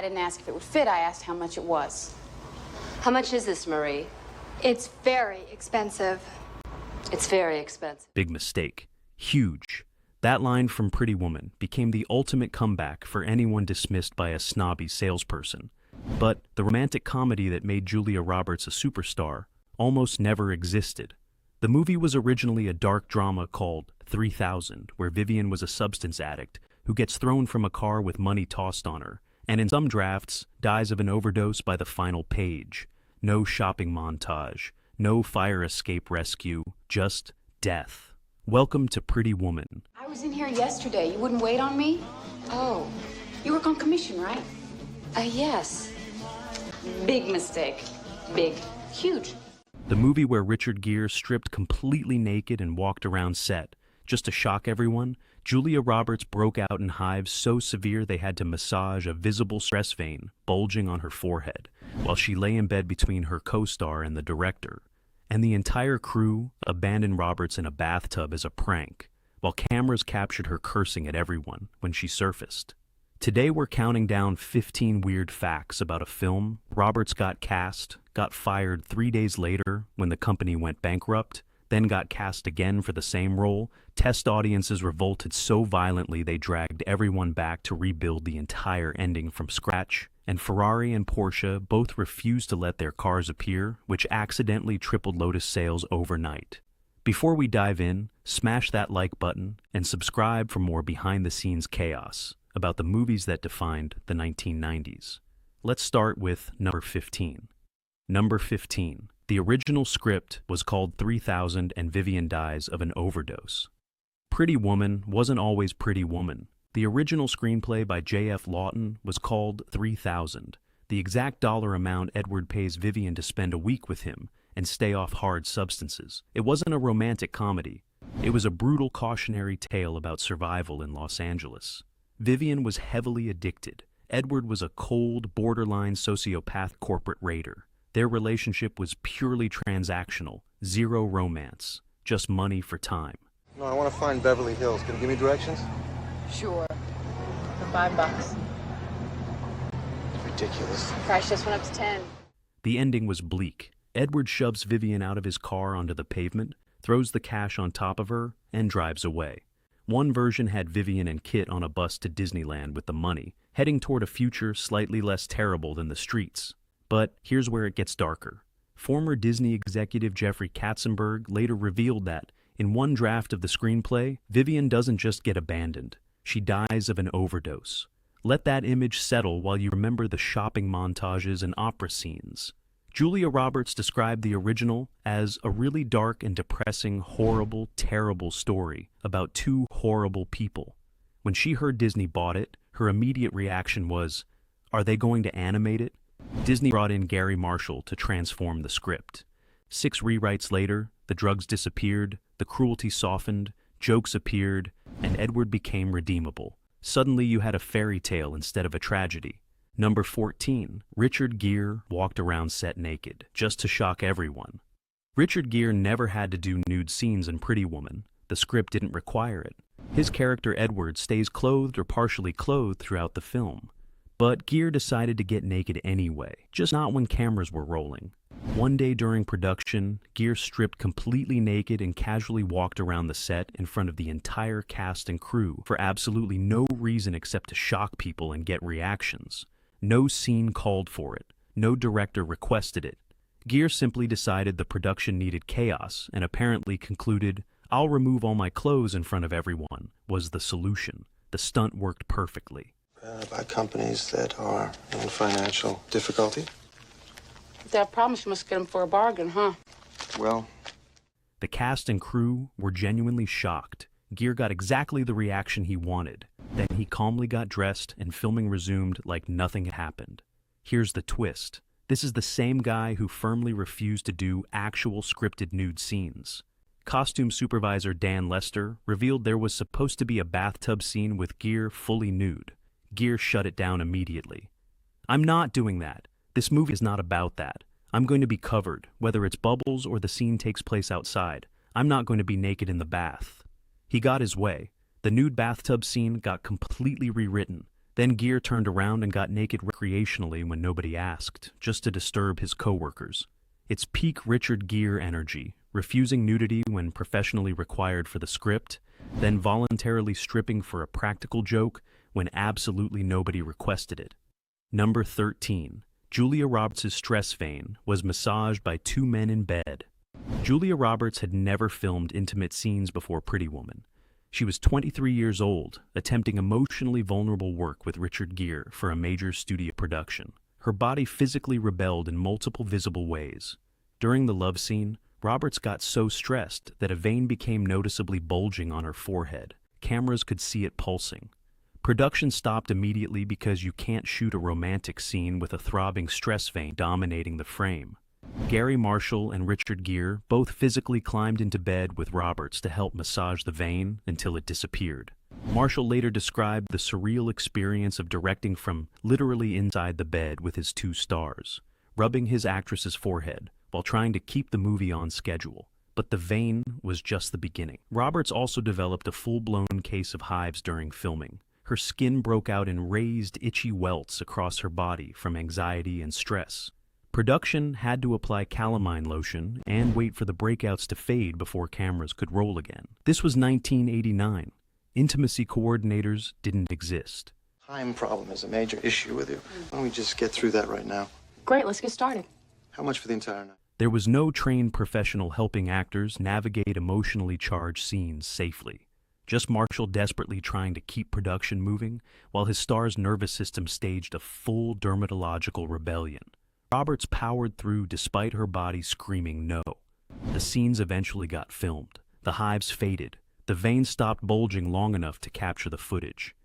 I didn't ask if it would fit, I asked how much it was. How much is this, Marie? It's very expensive. It's very expensive. Big mistake. Huge. That line from Pretty Woman became the ultimate comeback for anyone dismissed by a snobby salesperson. But the romantic comedy that made Julia Roberts a superstar almost never existed. The movie was originally a dark drama called 3000, where Vivian was a substance addict who gets thrown from a car with money tossed on her, and in some drafts dies of an overdose by the final page. No shopping montage, no fire escape rescue, just death. Welcome to Pretty Woman. I was in here yesterday. You wouldn't wait on me? Oh, You work on commission, right? yes. Big mistake. Big. Huge. The movie where Richard Gere stripped completely naked and walked around set. Just to shock everyone, Julia Roberts broke out in hives so severe they had to massage a visible stress vein bulging on her forehead, while she lay in bed between her co-star and the director. And the entire crew abandoned Roberts in a bathtub as a prank, while cameras captured her cursing at everyone when she surfaced. Today we're counting down 15 weird facts about a film Roberts got cast, got fired 3 days later when the company went bankrupt, then got cast again for the same role. Test audiences revolted so violently they dragged everyone back to rebuild the entire ending from scratch, and Ferrari and Porsche both refused to let their cars appear, which accidentally tripled Lotus sales overnight. Before we dive in, smash that like button and subscribe for more behind-the-scenes chaos about the movies that defined the 1990s. Let's start with number 15. Number 15. The original script was called 3000 and Vivian dies of an overdose. Pretty Woman wasn't always Pretty Woman. The original screenplay by J.F. Lawton was called 3000, the exact dollar amount Edward pays Vivian to spend a week with him and stay off hard substances. It wasn't a romantic comedy. It was a brutal cautionary tale about survival in Los Angeles. Vivian was heavily addicted. Edward was a cold, borderline sociopath corporate raider. Their relationship was purely transactional, zero romance, just money for time. No, I want to find Beverly Hills. Can you give me directions? Sure. For $5. Ridiculous. Price just went up to 10. The ending was bleak. Edward shoves Vivian out of his car onto the pavement, throws the cash on top of her, and drives away. One version had Vivian and Kit on a bus to Disneyland with the money, heading toward a future slightly less terrible than the streets. But here's where it gets darker. Former Disney executive Jeffrey Katzenberg later revealed that, in one draft of the screenplay, Vivian doesn't just get abandoned. She dies of an overdose. Let that image settle while you remember the shopping montages and opera scenes. Julia Roberts described the original as a really dark and depressing, horrible, terrible story about two horrible people. When she heard Disney bought it, her immediate reaction was, are they going to animate it? Disney brought in Gary Marshall to transform the script. 6 rewrites later, the drugs disappeared, the cruelty softened, jokes appeared, and Edward became redeemable. Suddenly you had a fairy tale instead of a tragedy. Number 14. Richard Gere walked around set naked, just to shock everyone. Richard Gere never had to do nude scenes in Pretty Woman. The script didn't require it. His character Edward stays clothed or partially clothed throughout the film. But Gere decided to get naked anyway, just not when cameras were rolling. One day during production, Gere stripped completely naked and casually walked around the set in front of the entire cast and crew for absolutely no reason except to shock people and get reactions. No scene called for it. No director requested it. Gere simply decided the production needed chaos and apparently concluded, I'll remove all my clothes in front of everyone, was the solution. The stunt worked perfectly. By companies that are in financial difficulty? If they have problems, you must get them for a bargain, huh? Well, The cast and crew were genuinely shocked. Gere got exactly the reaction he wanted. Then he calmly got dressed and filming resumed like nothing had happened. Here's the twist. This is the same guy who firmly refused to do actual scripted nude scenes. Costume supervisor Dan Lester revealed there was supposed to be a bathtub scene with Gere fully nude. Gere shut it down immediately. I'm not doing that. This movie is not about that. I'm going to be covered, whether it's bubbles or the scene takes place outside. I'm not going to be naked in the bath. He got his way. The nude bathtub scene got completely rewritten. Then Gere turned around and got naked recreationally when nobody asked, just to disturb his coworkers. It's peak Richard Gere energy, refusing nudity when professionally required for the script, then voluntarily stripping for a practical joke when absolutely nobody requested it. Number 13. Julia Roberts' stress vein was massaged by two men in bed. Julia Roberts had never filmed intimate scenes before Pretty Woman. She was 23 years old, attempting emotionally vulnerable work with Richard Gere for a major studio production. Her body physically rebelled in multiple visible ways. During the love scene, Roberts got so stressed that a vein became noticeably bulging on her forehead. Cameras could see it pulsing. Production stopped immediately because you can't shoot a romantic scene with a throbbing stress vein dominating the frame. Gary Marshall and Richard Gere both physically climbed into bed with Roberts to help massage the vein until it disappeared. Marshall later described the surreal experience of directing from literally inside the bed with his two stars, rubbing his actress's forehead while trying to keep the movie on schedule. But the vein was just the beginning. Roberts also developed a full-blown case of hives during filming. Her skin broke out in raised, itchy welts across her body from anxiety and stress. Production had to apply calamine lotion and wait for the breakouts to fade before cameras could roll again. This was 1989. Intimacy coordinators didn't exist. Time problem is a major issue with you. Why don't we just get through that right now? Great, let's get started. How much for the entire night? There was no trained professional helping actors navigate emotionally charged scenes safely. Just Marshall desperately trying to keep production moving while his star's nervous system staged a full dermatological rebellion. Roberts powered through despite her body screaming no. The scenes eventually got filmed. The hives faded. The veins stopped bulging long enough to capture the footage.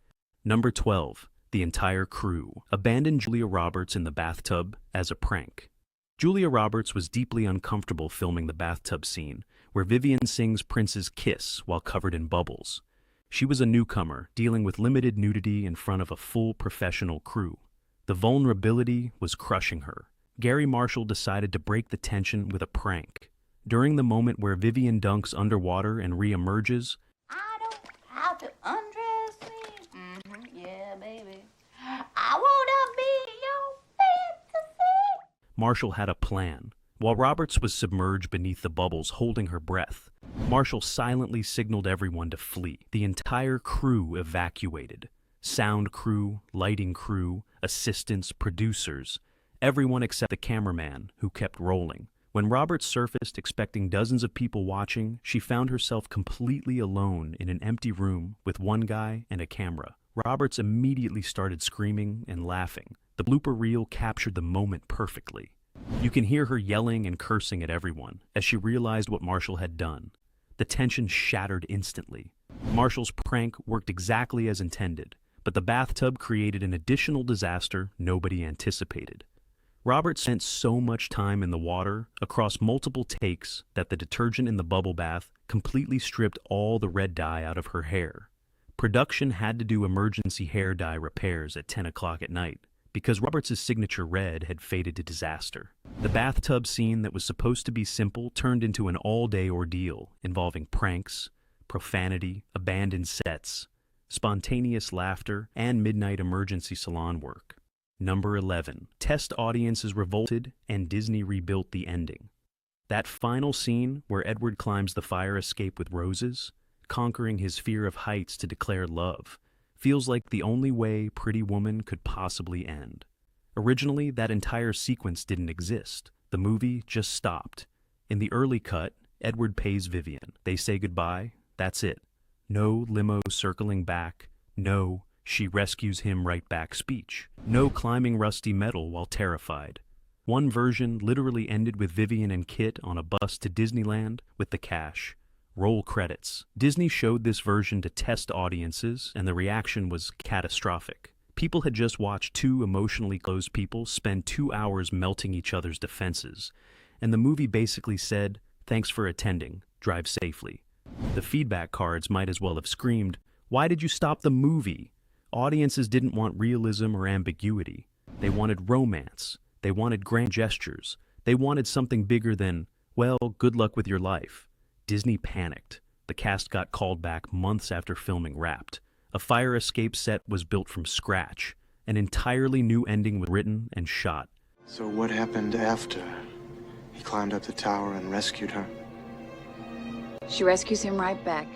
Number 12. The entire crew abandoned Julia Roberts in the bathtub as a prank. Julia Roberts was deeply uncomfortable filming the bathtub scene, where Vivian sings Prince's Kiss while covered in bubbles. She was a newcomer, dealing with limited nudity in front of a full professional crew. The vulnerability was crushing her. Gary Marshall decided to break the tension with a prank. During the moment where Vivian dunks underwater and re-emerges, I don't have to undress me. Yeah, baby. I wanna be your fantasy. Marshall had a plan. While Roberts was submerged beneath the bubbles holding her breath, Marshall silently signaled everyone to flee. The entire crew evacuated. Sound crew, lighting crew, assistants, producers. Everyone except the cameraman, who kept rolling. When Roberts surfaced expecting dozens of people watching, she found herself completely alone in an empty room with one guy and a camera. Roberts immediately started screaming and laughing. The blooper reel captured the moment perfectly. You can hear her yelling and cursing at everyone as she realized what Marshall had done. The tension shattered instantly. Marshall's prank worked exactly as intended, but the bathtub created an additional disaster nobody anticipated. Roberts spent so much time in the water across multiple takes that the detergent in the bubble bath completely stripped all the red dye out of her hair. Production had to do emergency hair dye repairs at 10 o'clock at night because Roberts' signature red had faded to disaster. The bathtub scene that was supposed to be simple turned into an all-day ordeal involving pranks, profanity, abandoned sets, spontaneous laughter, and midnight emergency salon work. Number 11. Test audiences revolted and Disney rebuilt the ending. That final scene where Edward climbs the fire escape with roses, conquering his fear of heights to declare love, feels like the only way Pretty Woman could possibly end. Originally, that entire sequence didn't exist. The movie just stopped. In the early cut, Edward pays Vivian. They say goodbye. That's it. No limo circling back. No she rescues him right back speech. No climbing rusty metal while terrified. One version literally ended with Vivian and Kit on a bus to Disneyland with the cash. Roll credits. Disney showed this version to test audiences, and the reaction was catastrophic. People had just watched two emotionally closed people spend 2 hours melting each other's defenses, and the movie basically said, "Thanks for attending. Drive safely." The feedback cards might as well have screamed, "Why did you stop the movie?" Audiences didn't want realism or ambiguity. They wanted romance. They wanted grand gestures. They wanted something bigger than, well, good luck with your life. Disney panicked. The cast got called back months after filming wrapped. A fire escape set was built from scratch. An entirely new ending was written and shot. So what happened after? He climbed up the tower and rescued her. She rescues him right back.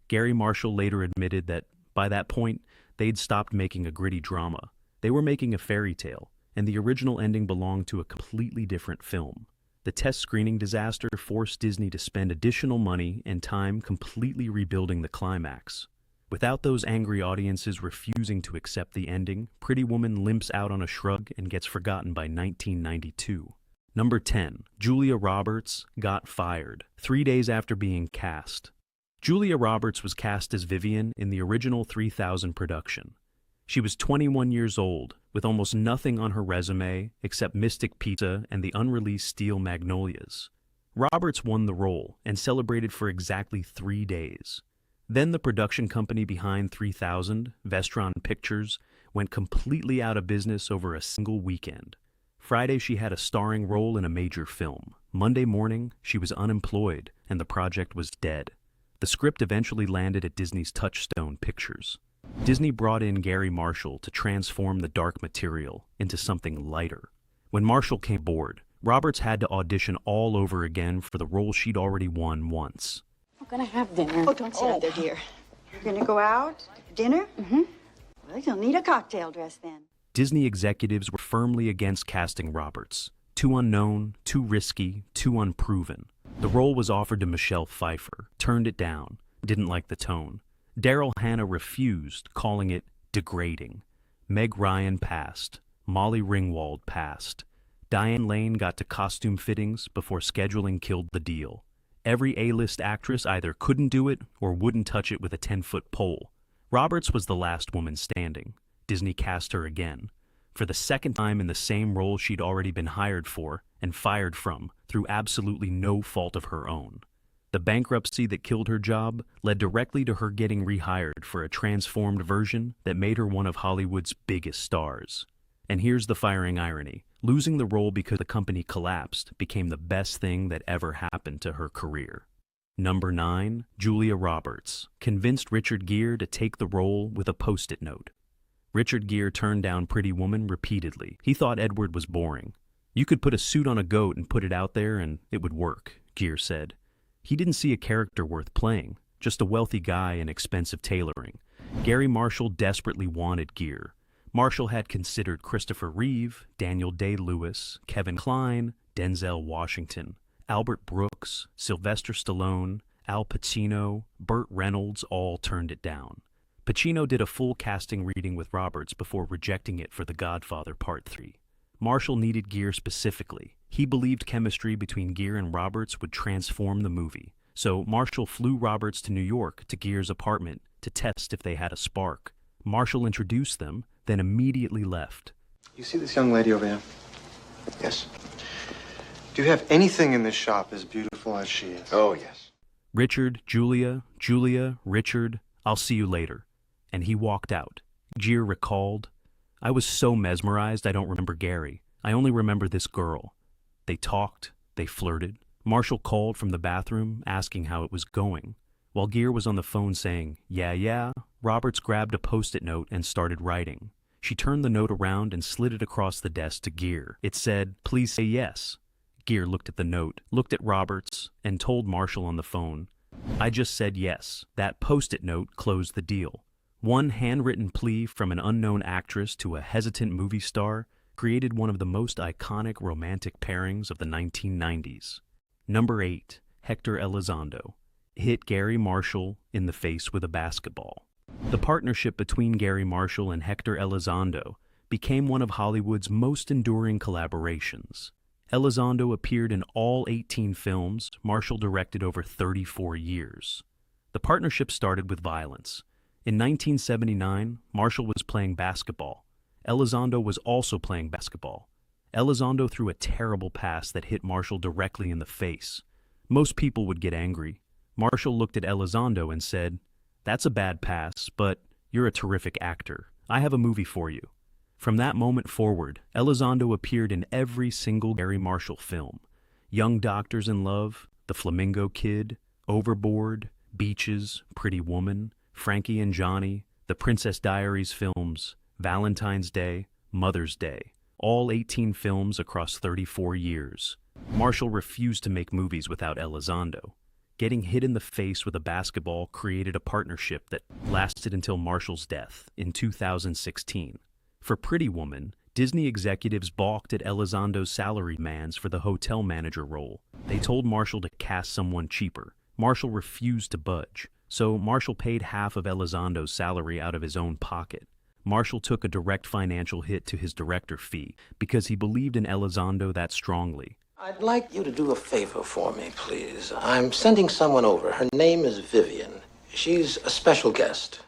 Gary Marshall later admitted that by that point, they'd stopped making a gritty drama. They were making a fairy tale, and the original ending belonged to a completely different film. The test screening disaster forced Disney to spend additional money and time completely rebuilding the climax. Without those angry audiences refusing to accept the ending, Pretty Woman limps out on a shrug and gets forgotten by 1992. Number 10. Julia Roberts got fired 3 days after being cast. Julia Roberts was cast as Vivian in the original 3000 production. She was 21 years old, with almost nothing on her resume except Mystic Pizza and the unreleased Steel Magnolias. Roberts won the role and celebrated for exactly 3 days. Then the production company behind 3000, Vestron Pictures, went completely out of business over a single weekend. Friday, she had a starring role in a major film. Monday morning, she was unemployed, and the project was dead. The script eventually landed at Disney's Touchstone Pictures. Disney brought in Gary Marshall to transform the dark material into something lighter. When Marshall came aboard, Roberts had to audition all over again for the role she'd already won once. We're gonna have dinner. Oh, don't sit out there, dear. You're gonna go out to dinner? Mm-hmm. Well, you'll need a cocktail dress then. Disney executives were firmly against casting Roberts. Too unknown, too risky, too unproven. The role was offered to Michelle Pfeiffer, turned it down, didn't like the tone. Daryl Hannah refused, calling it degrading. Meg Ryan passed. Molly Ringwald passed. Diane Lane got to costume fittings before scheduling killed the deal. Every A-list actress either couldn't do it or wouldn't touch it with a 10-foot pole. Roberts was the last woman standing. Disney cast her again, for the second time in the same role she'd already been hired for and fired from through absolutely no fault of her own. The bankruptcy that killed her job led directly to her getting rehired for a transformed version that made her one of Hollywood's biggest stars. And here's the firing irony. Losing the role because the company collapsed became the best thing that ever happened to her career. Number 9. Julia Roberts convinced Richard Gere to take the role with a post-it note. Richard Gere turned down Pretty Woman repeatedly. He thought Edward was boring. You could put a suit on a goat and put it out there and it would work, Gere said. He didn't see a character worth playing, just a wealthy guy and expensive tailoring. Gary Marshall desperately wanted Gere. Marshall had considered Christopher Reeve, Daniel Day-Lewis, Kevin Kline, Denzel Washington, Albert Brooks, Sylvester Stallone, Al Pacino, Burt Reynolds all turned it down. Pacino did a full casting reading with Roberts before rejecting it for The Godfather Part 3. Marshall needed Gere specifically. He believed chemistry between Gere and Roberts would transform the movie. So Marshall flew Roberts to New York to Gere's apartment to test if they had a spark. Marshall introduced them, then immediately left. You see this young lady over here? Yes. Do you have anything in this shop as beautiful as she is? Oh, yes. Richard, Julia, Richard, I'll see you later. And he walked out. Gere recalled, I was so mesmerized I don't remember Gary. I only remember this girl. They talked, they flirted. Marshall called from the bathroom asking how it was going. While Gere was on the phone saying, yeah, Roberts grabbed a post-it note and started writing. She turned the note around and slid it across the desk to Gere. It said, please say yes. Gere looked at the note, looked at Roberts, and told Marshall on the phone, I just said yes. That post-it note closed the deal. One handwritten plea from an unknown actress to a hesitant movie star created one of the most iconic romantic pairings of the 1990s. Number 8. Hector Elizondo hit Gary Marshall in the face with a basketball. The partnership between Gary Marshall and Hector Elizondo became one of Hollywood's most enduring collaborations. Elizondo appeared in all 18 films Marshall directed over 34 years. The partnership started with violence. In 1979, Marshall was playing basketball. Elizondo was also playing basketball. Elizondo threw a terrible pass that hit Marshall directly in the face. Most people would get angry. Marshall looked at Elizondo and said, that's a bad pass, but you're a terrific actor. I have a movie for you. From that moment forward, Elizondo appeared in every single Gary Marshall film. Young Doctors in Love, The Flamingo Kid, Overboard, Beaches, Pretty Woman, Frankie and Johnny, The Princess Diaries films, Valentine's Day, Mother's Day, all 18 films across 34 years. Marshall refused to make movies without Elizondo. Getting hit in the face with a basketball created a partnership that lasted until Marshall's death in 2016. For Pretty Woman, Disney executives balked at Elizondo's salary demands for the hotel manager role. They told Marshall to cast someone cheaper. Marshall refused to budge, so Marshall paid half of Elizondo's salary out of his own pocket. Marshall took a direct financial hit to his director fee because he believed in Elizondo that strongly. I'd like you to do a favor for me, please. I'm sending someone over. Her name is Vivian. She's a special guest.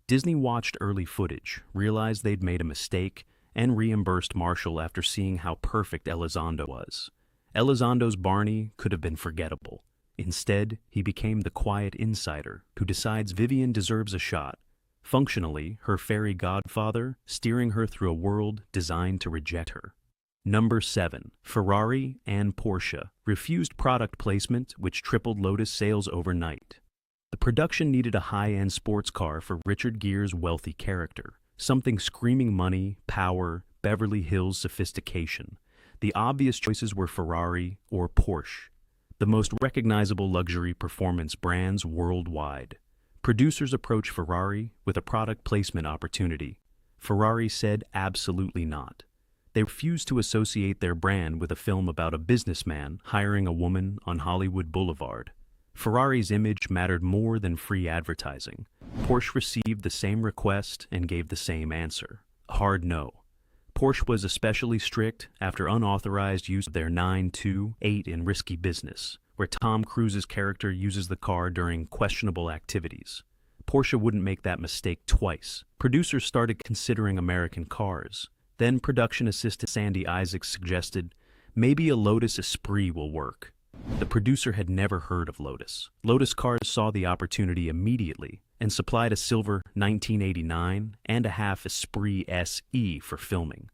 Disney watched early footage, realized they'd made a mistake, and reimbursed Marshall after seeing how perfect Elizondo was. Elizondo's Barney could have been forgettable. Instead, he became the quiet insider who decides Vivian deserves a shot. Functionally, her fairy godfather, steering her through a world designed to reject her. Number 7. Ferrari and Porsche refused product placement, which tripled Lotus sales overnight. The production needed a high-end sports car for Richard Gere's wealthy character, something screaming money, power, Beverly Hills sophistication. The obvious choices were Ferrari or Porsche, the most recognizable luxury performance brands worldwide. Producers approached Ferrari with a product placement opportunity. Ferrari said absolutely not. They refused to associate their brand with a film about a businessman hiring a woman on Hollywood Boulevard. Ferrari's image mattered more than free advertising. Porsche received the same request and gave the same answer: a hard no. Porsche was especially strict after unauthorized use of their 928 in Risky Business, where Tom Cruise's character uses the car during questionable activities. Porsche wouldn't make that mistake twice. Producers started considering American cars. Then production assistant Sandy Isaacs suggested, maybe a Lotus Esprit will work. The producer had never heard of Lotus. Lotus Cars saw the opportunity immediately and supplied a silver 1989 and a half Esprit SE for filming.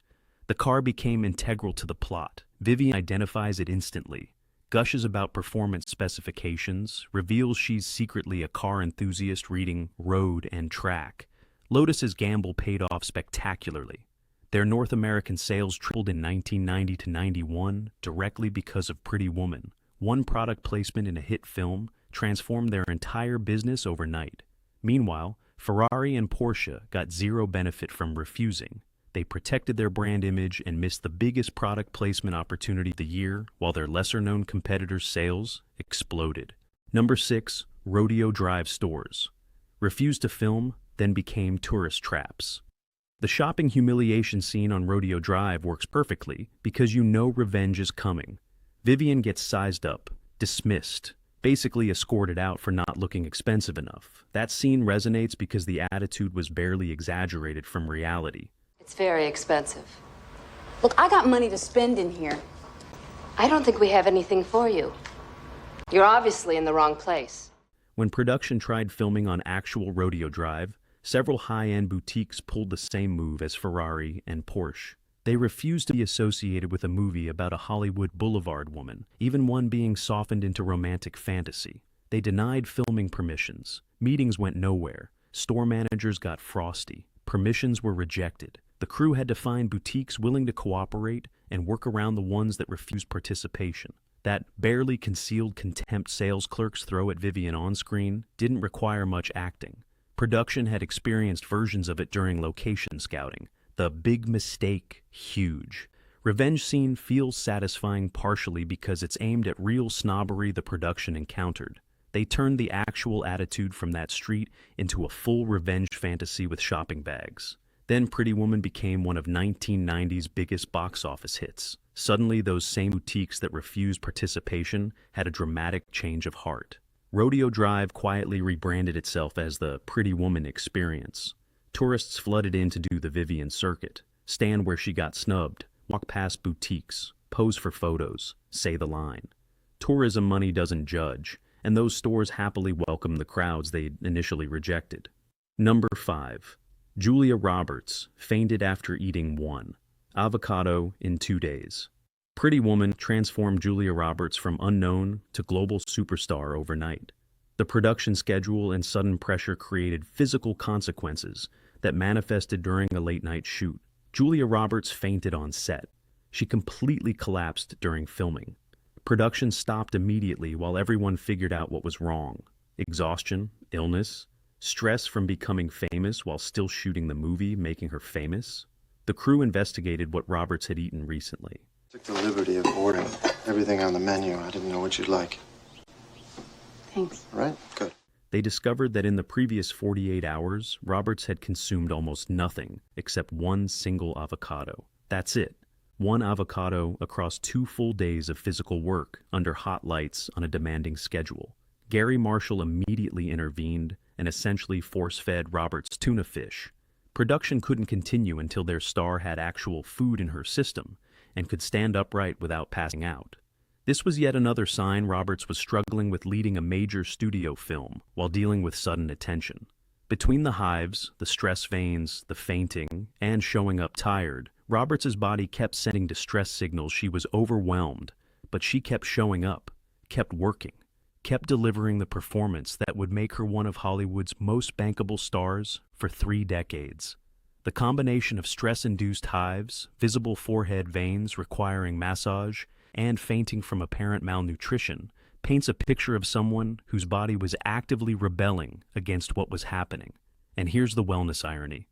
The car became integral to the plot. Vivian identifies it instantly, gushes about performance specifications, reveals she's secretly a car enthusiast reading Road and Track. Lotus's gamble paid off spectacularly. Their North American sales tripled in 1990 to 91 directly because of Pretty Woman. One product placement in a hit film transformed their entire business overnight. Meanwhile, Ferrari and Porsche got zero benefit from refusing. They protected their brand image and missed the biggest product placement opportunity of the year, while their lesser-known competitors' sales exploded. Number 6. Rodeo Drive stores. Refused to film, then became tourist traps. The shopping humiliation scene on Rodeo Drive works perfectly because you know revenge is coming. Vivian gets sized up, dismissed, basically escorted out for not looking expensive enough. That scene resonates because the attitude was barely exaggerated from reality. It's very expensive. Look, I got money to spend in here. I don't think we have anything for you. You're obviously in the wrong place. When production tried filming on actual Rodeo Drive, several high-end boutiques pulled the same move as Ferrari and Porsche. They refused to be associated with a movie about a Hollywood Boulevard woman, even one being softened into romantic fantasy. They denied filming permissions. Meetings went nowhere. Store managers got frosty. Permissions were rejected. The crew had to find boutiques willing to cooperate and work around the ones that refused participation. That barely concealed contempt sales clerks throw at Vivian on screen didn't require much acting. Production had experienced versions of it during location scouting. The big mistake, huge. Revenge scene feels satisfying partially because it's aimed at real snobbery the production encountered. They turned the actual attitude from that street into a full revenge fantasy with shopping bags. Then Pretty Woman became one of 1990's biggest box office hits. Suddenly, those same boutiques that refused participation had a dramatic change of heart. Rodeo Drive quietly rebranded itself as the Pretty Woman experience. Tourists flooded in to do the Vivian circuit, stand where she got snubbed, walk past boutiques, pose for photos, say the line. Tourism money doesn't judge, and those stores happily welcome the crowds they initially rejected. Number 5. Julia Roberts fainted after eating one avocado in 2 days. Pretty Woman transformed Julia Roberts from unknown to global superstar overnight. The production schedule and sudden pressure created physical consequences that manifested during a late-night shoot. Julia Roberts fainted on set. She completely collapsed during filming. Production stopped immediately while everyone figured out what was wrong. Exhaustion, illness, stress from becoming famous while still shooting the movie, making her famous. The crew investigated what Roberts had eaten recently. Took the liberty of ordering everything on the menu. I didn't know what you'd like. Thanks. All right? Good. They discovered that in the previous 48 hours, Roberts had consumed almost nothing except one single avocado. That's it. One avocado across 2 full days of physical work under hot lights on a demanding schedule. Gary Marshall immediately intervened and essentially force-fed Roberts tuna fish. Production couldn't continue until their star had actual food in her system and could stand upright without passing out. This was yet another sign Roberts was struggling with leading a major studio film while dealing with sudden attention. Between the hives, the stress veins, the fainting, and showing up tired, Roberts's body kept sending distress signals she was overwhelmed, but she kept showing up, kept working, kept delivering the performance that would make her one of Hollywood's most bankable stars for 3 decades. The combination of stress-induced hives, visible forehead veins requiring massage, and fainting from apparent malnutrition paints a picture of someone whose body was actively rebelling against what was happening. And here's the wellness irony.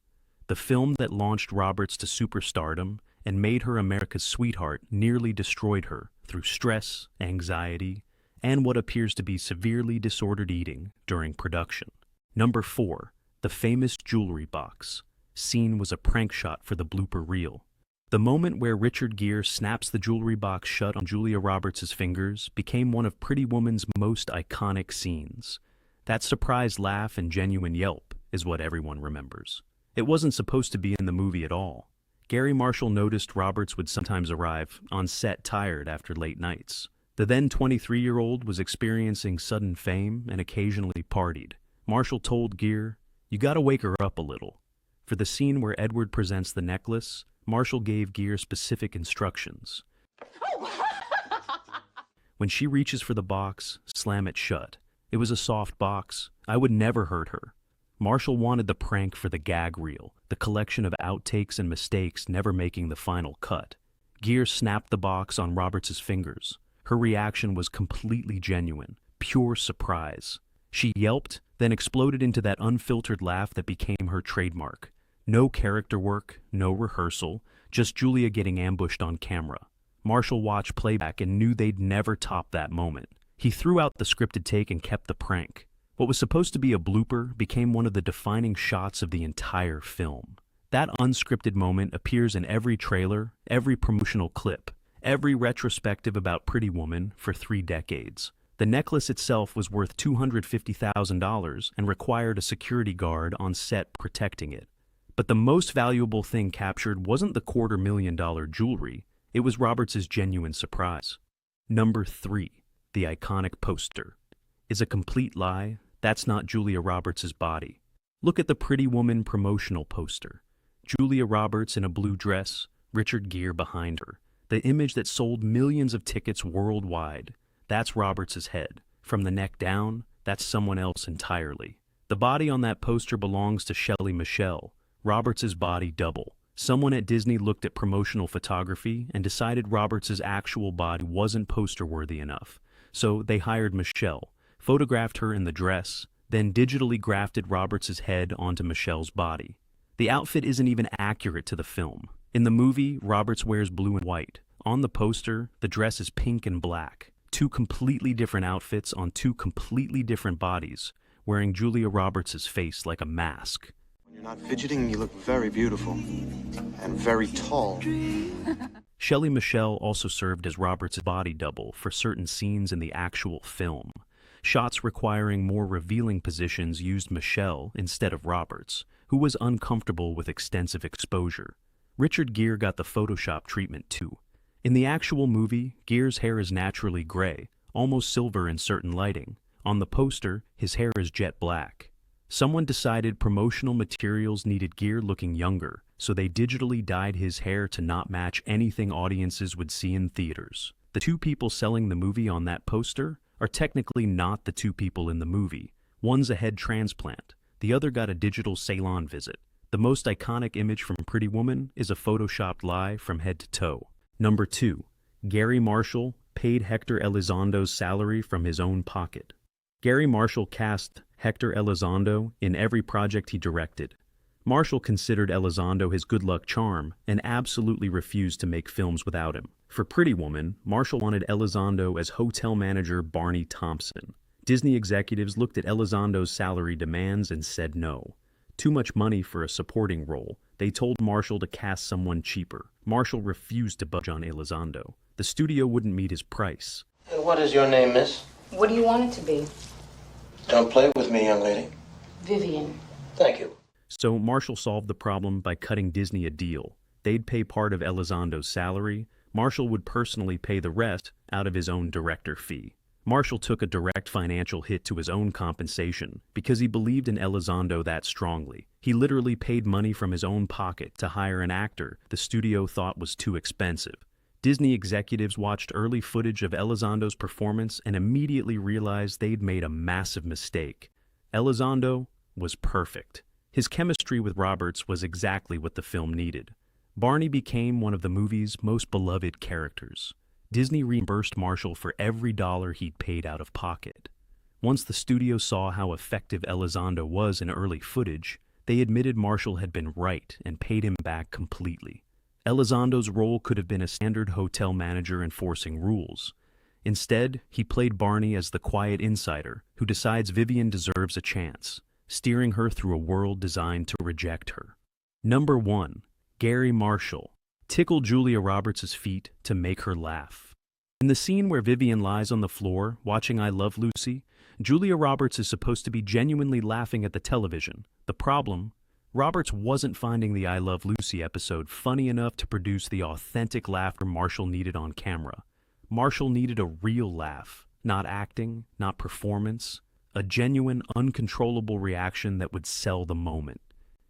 The film that launched Roberts to superstardom and made her America's sweetheart nearly destroyed her through stress, anxiety, and what appears to be severely disordered eating during production. Number 4. The famous jewelry box. Scene was a prank shot for the blooper reel. The moment where Richard Gere snaps the jewelry box shut on Julia Roberts' fingers became one of Pretty Woman's most iconic scenes. That surprised laugh and genuine yelp is what everyone remembers. It wasn't supposed to be in the movie at all. Gary Marshall noticed Roberts would sometimes arrive on set tired after late nights. The then 23-year-old was experiencing sudden fame and occasionally partied. Marshall told Gere, "You gotta wake her up a little." For the scene where Edward presents the necklace, Marshall gave Gere specific instructions. When she reaches for the box, slam it shut. It was a soft box. I would never hurt her. Marshall wanted the prank for the gag reel, the collection of outtakes and mistakes never making the final cut. Gere snapped the box on Roberts' fingers. Her reaction was completely genuine, pure surprise. She yelped, then exploded into that unfiltered laugh that became her trademark. No character work, no rehearsal, just Julia getting ambushed on camera. Marshall watched playback and knew they'd never top that moment. He threw out the scripted take and kept the prank. What was supposed to be a blooper became one of the defining shots of the entire film. That unscripted moment appears in every trailer, every promotional clip, every retrospective about Pretty Woman for 3 decades. The necklace itself was worth $250,000 and required a security guard on set protecting it. But the most valuable thing captured wasn't the $250,000 jewelry, it was Roberts' genuine surprise. Number 3. The iconic poster. Is a complete lie, that's not Julia Roberts' body. Look at the Pretty Woman promotional poster. Julia Roberts in a blue dress, Richard Gere behind her. The image that sold millions of tickets worldwide. That's Roberts' head. From the neck down, that's someone else entirely. The body on that poster belongs to Shelley Michelle, Roberts' body double. Someone at Disney looked at promotional photography and decided Roberts' actual body wasn't poster-worthy enough. So they hired Michelle, photographed her in the dress, then digitally grafted Roberts' head onto Michelle's body. The outfit isn't even accurate to the film. In the movie, Roberts wears blue and white. On the poster, the dress is pink and black. 2 completely different outfits on 2 completely different bodies, wearing Julia Roberts' face like a mask. When you're not fidgeting, you look very beautiful. And very tall. Shelley Michelle also served as Roberts' body double for certain scenes in the actual film. Shots requiring more revealing positions used Michelle instead of Roberts, who was uncomfortable with extensive exposure. Richard Gere got the Photoshop treatment too. In the actual movie, Gere's hair is naturally gray, almost silver in certain lighting. On the poster, his hair is jet black. Someone decided promotional materials needed Gere looking younger, so they digitally dyed his hair to not match anything audiences would see in theaters. The 2 people selling the movie on that poster are technically not the two people in the movie. One's a head transplant. The other got a digital salon visit. The most iconic image from Pretty Woman is a photoshopped lie from head to toe. Number 2. Gary Marshall paid Hector Elizondo's salary from his own pocket. Gary Marshall cast Hector Elizondo in every project he directed. Marshall considered Elizondo his good luck charm and absolutely refused to make films without him. For Pretty Woman, Marshall wanted Elizondo as hotel manager Barney Thompson. Disney executives looked at Elizondo's salary demands and said no. Too much money for a supporting role. They told Marshall to cast someone cheaper. Marshall refused to budge on Elizondo. The studio wouldn't meet his price. And what is your name, miss? What do you want it to be? Don't play with me, young lady. Vivian. Thank you. So Marshall solved the problem by cutting Disney a deal. They'd pay part of Elizondo's salary. Marshall would personally pay the rest out of his own director fee. Marshall took a direct financial hit to his own compensation because he believed in Elizondo that strongly. He literally paid money from his own pocket to hire an actor the studio thought was too expensive. Disney executives watched early footage of Elizondo's performance and immediately realized they'd made a massive mistake. Elizondo was perfect. His chemistry with Roberts was exactly what the film needed. Barney became one of the movie's most beloved characters. Disney reimbursed Marshall for every dollar he'd paid out of pocket. Once the studio saw how effective Elizondo was in early footage, they admitted Marshall had been right and paid him back completely. Elizondo's role could have been a standard hotel manager enforcing rules. Instead, he played Barney as the quiet insider who decides Vivian deserves a chance, steering her through a world designed to reject her. Number 1. Gary Marshall. Tickle Julia Roberts' feet to make her laugh. In the scene where Vivian lies on the floor watching I Love Lucy, Julia Roberts is supposed to be genuinely laughing at the television. The problem? Roberts wasn't finding the I Love Lucy episode funny enough to produce the authentic laughter Marshall needed on camera. Marshall needed a real laugh, not acting, not performance, a genuine, uncontrollable reaction that would sell the moment.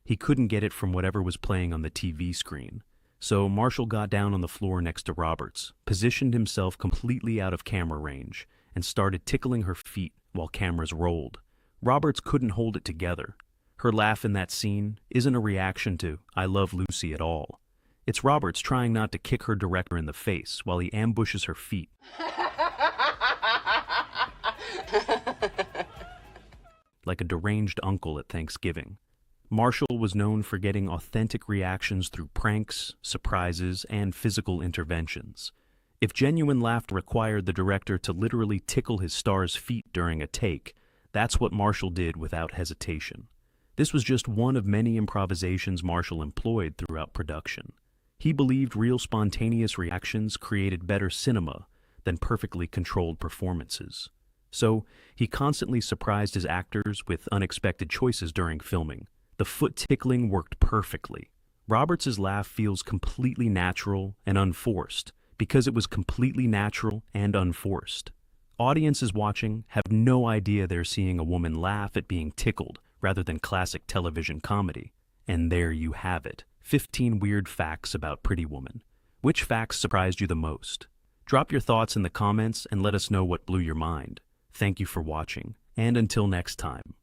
He couldn't get it from whatever was playing on the TV screen. So Marshall got down on the floor next to Roberts, positioned himself completely out of camera range, and started tickling her feet while cameras rolled. Roberts couldn't hold it together. Her laugh in that scene isn't a reaction to I Love Lucy at all. It's Roberts trying not to kick her director in the face while he ambushes her feet. Like a deranged uncle at Thanksgiving. Marshall was known for getting authentic reactions through pranks, surprises, and physical interventions. If genuine laughter required the director to literally tickle his star's feet during a take, that's what Marshall did without hesitation. This was just one of many improvisations Marshall employed throughout production. He believed real spontaneous reactions created better cinema than perfectly controlled performances. So, he constantly surprised his actors with unexpected choices during filming. The foot tickling worked perfectly. Roberts' laugh feels completely natural and unforced because it was completely natural and unforced. Audiences watching have no idea they're seeing a woman laugh at being tickled rather than classic television comedy. And there you have it. 15 weird facts about Pretty Woman. Which facts surprised you the most? Drop your thoughts in the comments and let us know what blew your mind. Thank you for watching, and until next time.